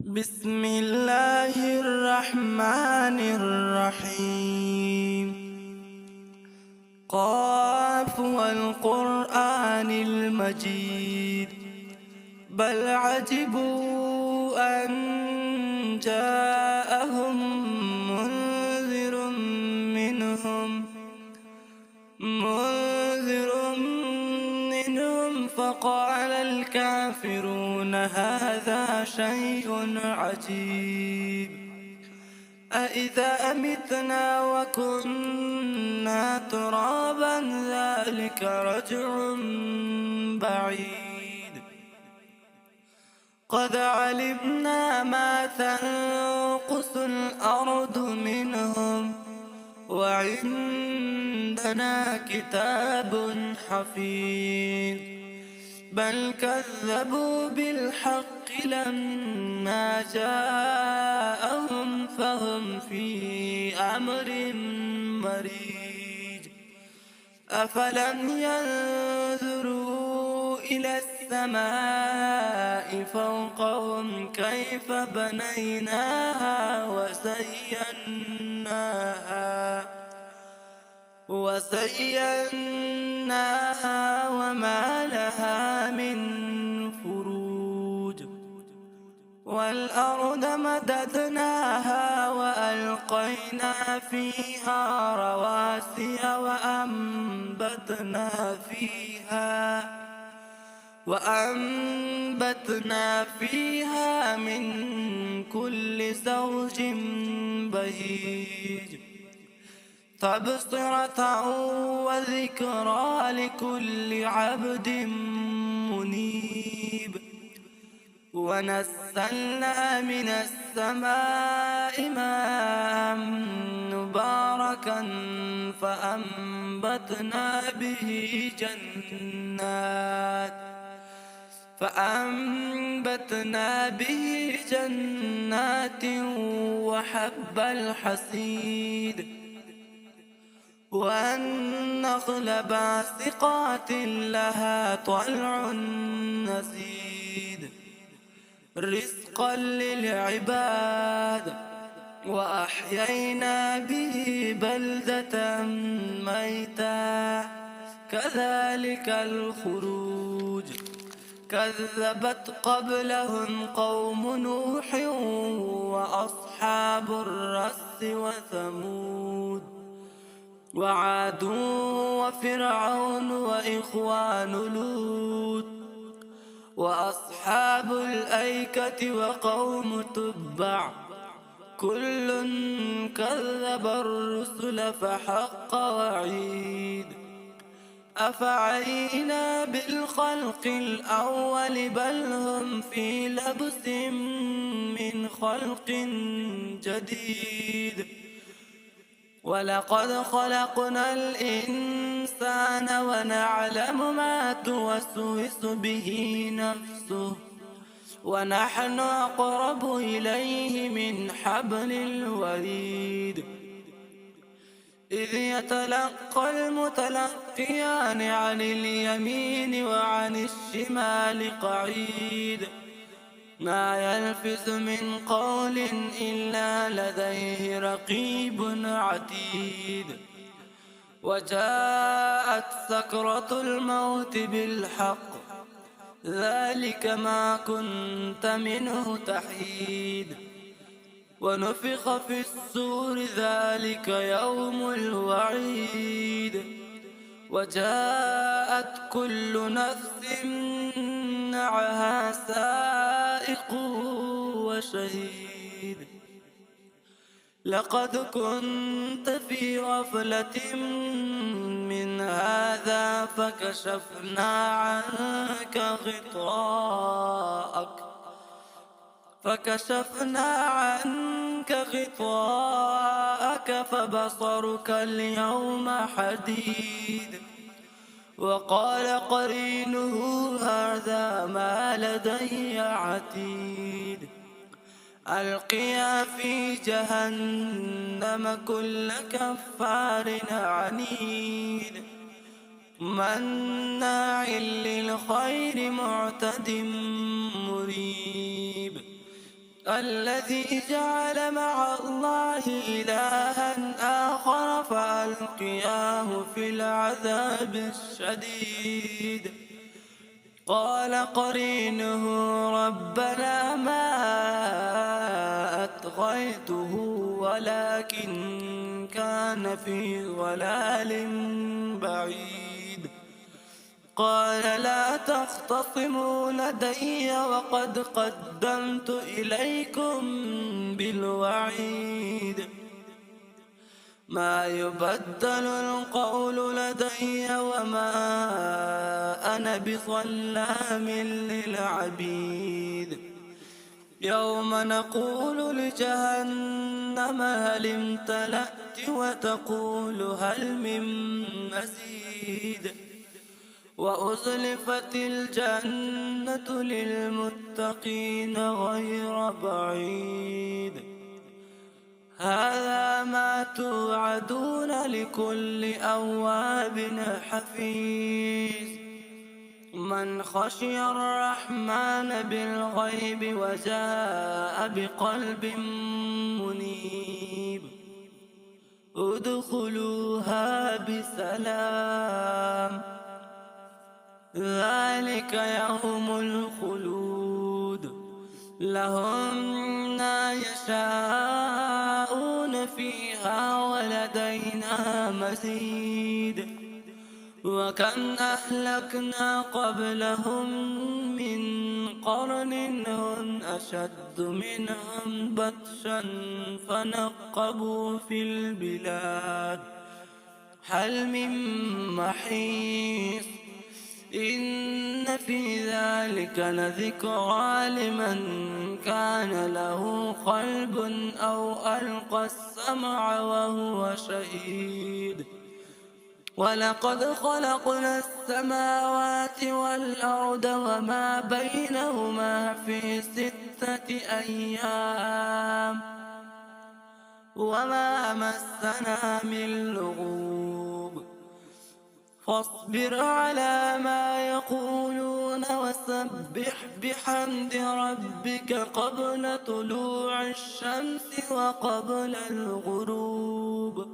بسم الله الرحمن الرحيم. قاف والقرآن المجيد بل عجبوا أن جاءهم منذر منهم فقال الكافرون هذا شيء عجيب. أإذا متنا وكنا ترابا ذلك رجع بعيد. قد علمنا ما تنقص الأرض منهم وعندنا كتاب حفيظ. بل كذبوا بالحق لما جاءهم فهم في أمر مريج. أفلم ينظروا إلى السماء فوقهم كيف بنيناها وزيناها وما لها من فروج. والأرض مددناها وألقينا فيها رواسي وأنبتنا فيها من كل زوج بهيج. تبصرة وذكرى لكل عبد منيب. ونزلنا من السماء ماء مباركا فأنبتنا به جنات وحب الحصيد والنخل باسقات لها طلع نضيد رزقا للعباد. وأحيينا به بلدة ميتا كذلك الخروج. كذبت قبلهم قوم نوح وأصحاب الرس وثمود وعاد وفرعون وإخوان لوط وأصحاب الأيكة وقوم تبع كل كذب الرسل فحق وعيد. أفعينا بالخلق الأول بل هم في لبس من خلق جديد. ولقد خلقنا الإنسان ونعلم ما توسوس به نفسه ونحن أقرب إليه من حبل الوريد. إذ يتلقى المتلقيان عن اليمين وعن الشمال قعيد. ما يلفظ من قول إلا لديه رقيب عتيد. وجاءت سكرة الموت بالحق ذلك ما كنت منه تحيد. ونفخ في الصور ذلك يوم الوعيد. وجاءت كل نفس معها سائق وشهيد. لقد كنت في غفلة من هذا فكشفنا عنك غطاءك فبصرك اليوم حديد. وقال قرينه هذا ما لدي عتيد. ألقيا في جهنم كل كفار عنيد مناع للخير معتد مريب. الذي جعل مع الله إلها آخر فألقياه في العذاب الشديد. قال قرينه ربنا ما أطغيته ولكن كان في ضلال بعيد. قال لا تختصموا لدي وقد قدمت إليكم بالوعيد. ما يبدل القول لدي وما أنا بظلام للعبيد. يوم نقول لجهنم هل امتلأت وتقول هل من مزيد. وأزلفت الجنة للمتقين غير بعيد. هذا ما توعدون لكل أواب حفيظ. من خشي الرحمن بالغيب وجاء بقلب منيب. ادخلوها بسلام ذلك يوم الخلود. لهم ما يشاءون فيها ولدينا مزيد. وكم أهلكنا قبلهم من قرن هم أشد منهم بطشا فنقبوا في البلاد هل من محيص. إن في ذلك لذكرى لمن كان له قلب أو ألقى السمع وهو شهيد. ولقد خلقنا السماوات والأرض وما بينهما في 6 أيام وما مسنا من لغوب. فاصبر على ما يقولون وسبح بحمد ربك قبل طلوع الشمس وقبل الغروب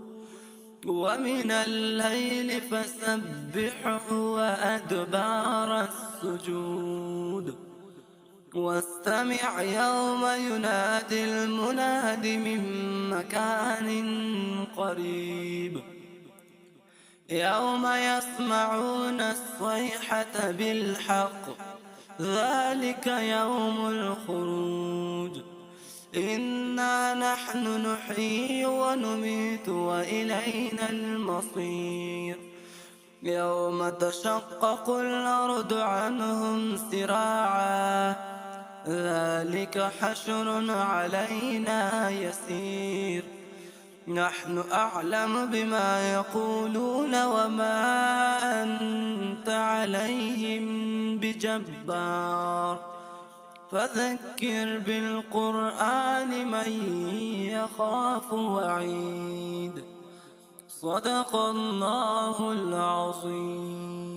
ومن الليل فسبحه وأدبار السجود. واستمع يوم ينادي المناد من مكان قريب. يوم يسمعون الصيحة بالحق ذلك يوم الخروج. إنا نحن نحيي ونميت وإلينا المصير. يوم تشقق الأرض عنهم سراعا ذلك حشر علينا يسير. نحن أعلم بما يقولون وما أنت عليهم بجبار. فذكر بالقرآن من يخاف وعيد. صدق الله العظيم.